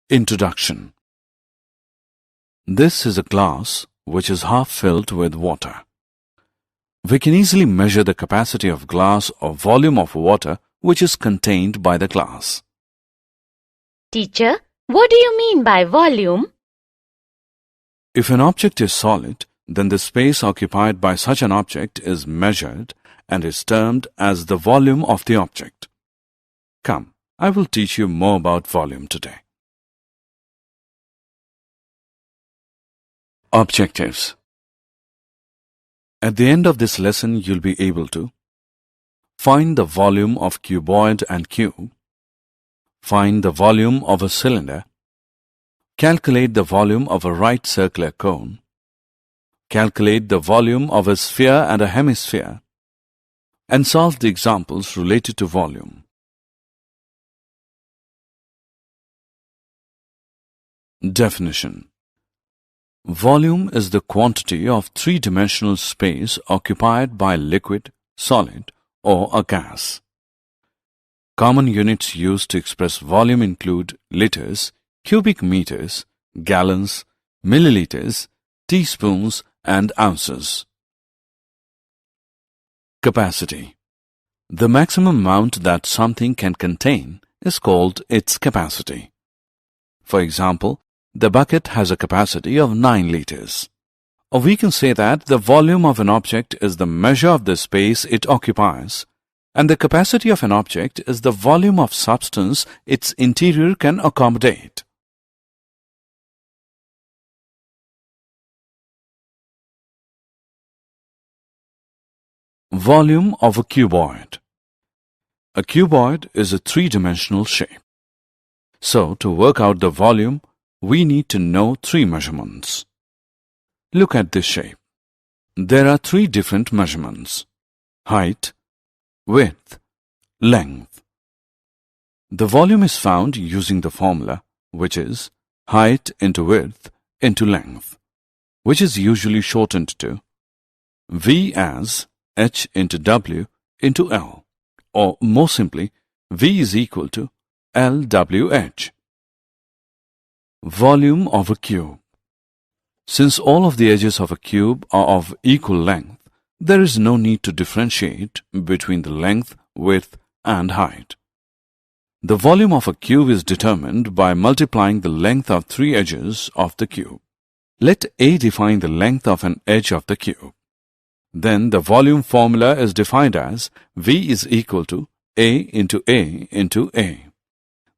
Introduction. This is a glass which is half filled with water. We can easily measure the capacity of glass or volume of water which is contained by the glass. Teacher, what do you mean by volume? If an object is solid, then the space occupied by such an object is measured and is termed as the volume of the object. Come, I will teach you more about volume today. Objectives. At the end of this lesson, you'll be able to find the volume of cuboid and cube, find the volume of a cylinder, calculate the volume of a right circular cone, calculate the volume of a sphere and a hemisphere, and solve the examples related to volume. Definition. Volume is the quantity of three-dimensional space occupied by liquid, solid, or a gas. Common units used to express volume include liters, cubic meters, gallons, milliliters, teaspoons, and ounces. Capacity. The maximum amount that something can contain is called its capacity. For example, the bucket has a capacity of 9 liters. Or we can say that the volume of an object is the measure of the space it occupies, and the capacity of an object is the volume of substance its interior can accommodate. Volume of a cuboid. A cuboid is a three-dimensional shape. So, to work out the volume, we need to know three measurements. Look at this shape. There are three different measurements: height, width, length. The volume is found using the formula, which is height into width into length, which is usually shortened to V as H into W into L, or more simply, V is equal to LWH. Volume of a cube. Since all of the edges of a cube are of equal length, there is no need to differentiate between the length, width, and height. The volume of a cube is determined by multiplying the length of three edges of the cube. Let A define the length of an edge of the cube. Then the volume formula is defined as V is equal to A into A into A.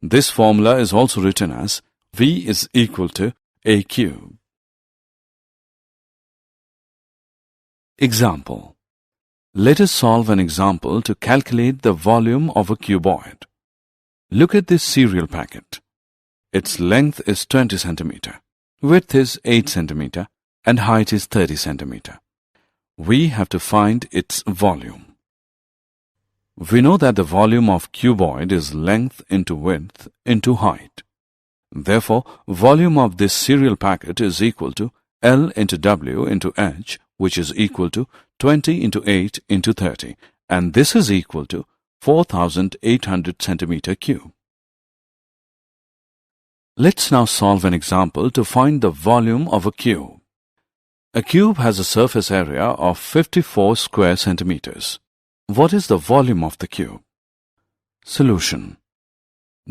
This formula is also written as V is equal to A cube. Example. Let us solve an example to calculate the volume of a cuboid. Look at this cereal packet. Its length is 20 cm, width is 8 cm, and height is 30 cm. We have to find its volume. We know that the volume of cuboid is length into width into height. Therefore, volume of this cereal packet is equal to L into W into H, which is equal to 20 into 8 into 30, and this is equal to 4,800 centimeter cube. Let's now solve an example to find the volume of a cube. A cube has a surface area of 54 square centimeters. What is the volume of the cube? Solution.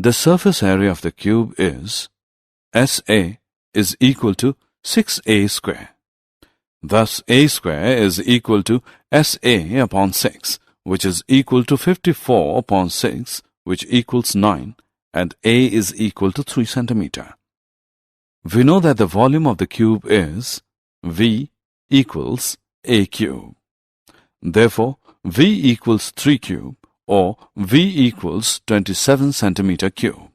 The surface area of the cube is SA is equal to 6A square. Thus, A square is equal to SA upon 6, which is equal to 54 upon 6, which equals 9, and A is equal to 3 centimeter. We know that the volume of the cube is V equals A cube. Therefore, V equals 3 cube, or V equals 27 centimeter cube.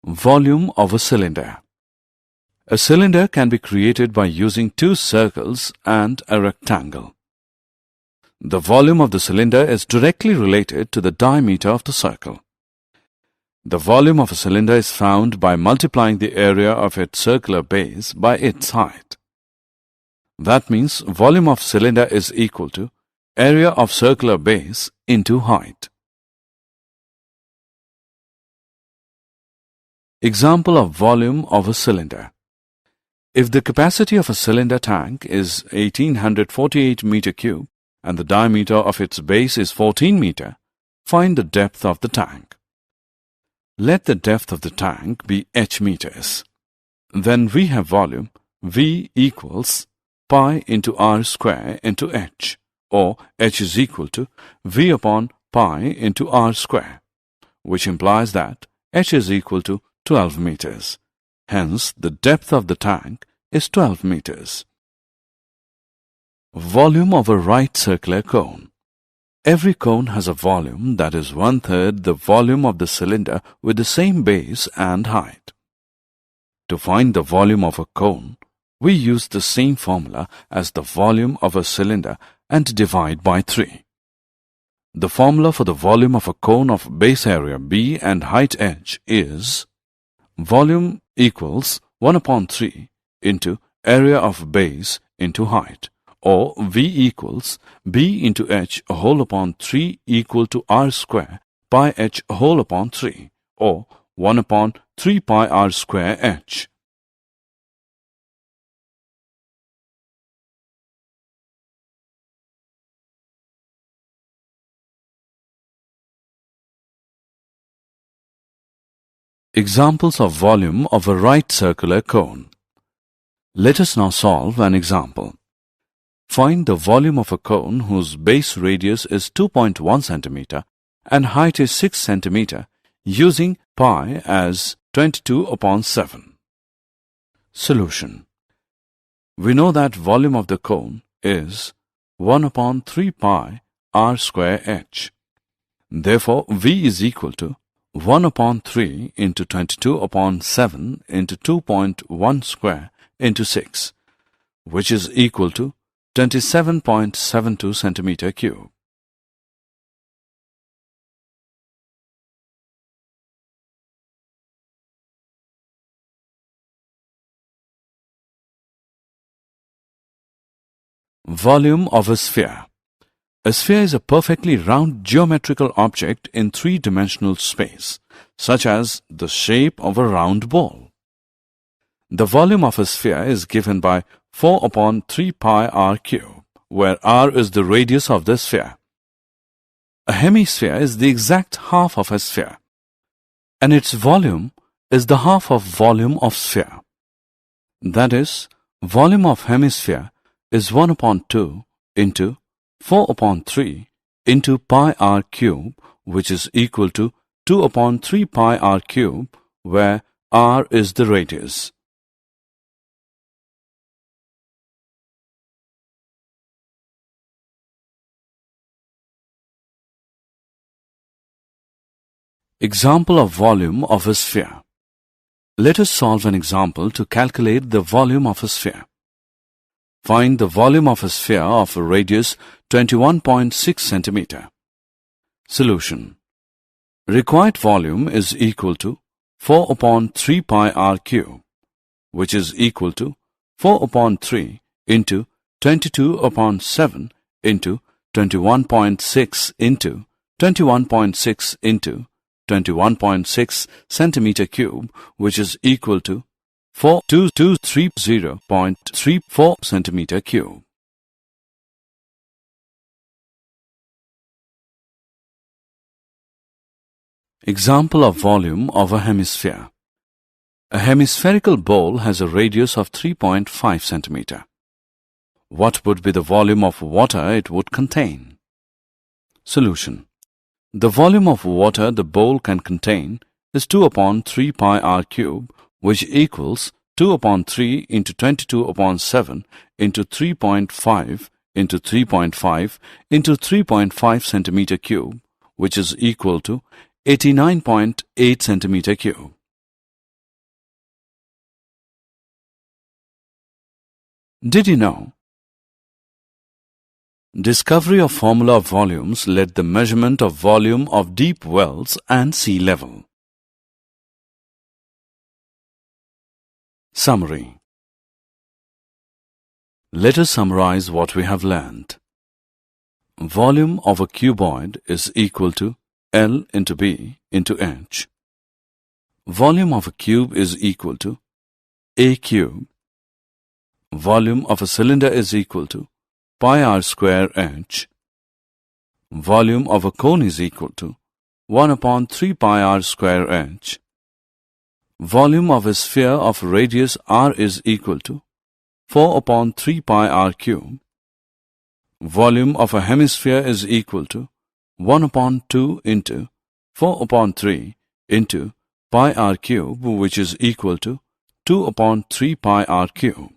Volume of a cylinder. A cylinder can be created by using two circles and a rectangle. The volume of the cylinder is directly related to the diameter of the circle. The volume of a cylinder is found by multiplying the area of its circular base by its height. That means volume of cylinder is equal to area of circular base into height. Example of volume of a cylinder. If the capacity of a cylinder tank is 1848 meter cube and the diameter of its base is 14 meter, find the depth of the tank. Let the depth of the tank be h meters. Then we have volume V equals pi into r square into h, or h is equal to V upon pi into r square, which implies that h is equal to 12 meters. Hence, the depth of the tank is 12 meters. Volume of a right circular cone. Every cone has a volume that is 1/3 the volume of the cylinder with the same base and height. To find the volume of a cone, we use the same formula as the volume of a cylinder and divide by 3. The formula for the volume of a cone of base area B and height h is volume equals 1 upon 3 into area of base into height, or V equals B into h whole upon 3 equal to r square pi h whole upon 3, or 1 upon 3 pi r square h. Examples of volume of a right circular cone. Let us now solve an example. Find the volume of a cone whose base radius is 2.1 centimeter and height is 6 centimeter using pi as 22 upon 7. Solution. We know that volume of the cone is 1 upon 3 pi r square h. Therefore, V is equal to 1 upon 3 into 22 upon 7 into 2.1 square into 6, which is equal to 27.72 centimeter cube. Volume of a sphere. A sphere is a perfectly round geometrical object in three-dimensional space, such as the shape of a round ball. The volume of a sphere is given by 4 upon 3 pi r cube, where r is the radius of the sphere. A hemisphere is the exact half of a sphere, and its volume is the half of volume of sphere. That is, volume of hemisphere is 1 upon 2 into 4 upon 3 into pi r cube, which is equal to 2 upon 3 pi r cube, where r is the radius. Example of volume of a sphere. Let us solve an example to calculate the volume of a sphere. Find the volume of a sphere of a radius 21.6 centimeter. Solution. Required volume is equal to 4 upon 3 pi r cube, which is equal to 4 upon 3 into 22 upon 7 into 21.6 into 21.6 into 21.6 centimeter cube, which is equal to 4230.34 centimeter cube. Example of volume of a hemisphere. A hemispherical bowl has a radius of 3.5 centimeter. What would be the volume of water it would contain? Solution. The volume of water the bowl can contain is 2 upon 3 pi r cube, which equals 2 upon 3 into 22 upon 7 into 3.5 into 3.5 into 3.5 centimeter cube, which is equal to 89.8 centimeter cube. Did you know? Discovery of formula of volumes led the measurement of volume of deep wells and sea level. Summary. Let us summarize what we have learned. Volume of a cuboid is equal to L into B into H. Volume of a cube is equal to a cube. Volume of a cylinder is equal to pi r square h. Volume of a cone is equal to 1 upon 3 pi r square h. Volume of a sphere of radius r is equal to 4 upon 3 pi r cube. Volume of a hemisphere is equal to 1 upon 2 into 4 upon 3 into pi r cube, which is equal to 2 upon 3 pi r cube.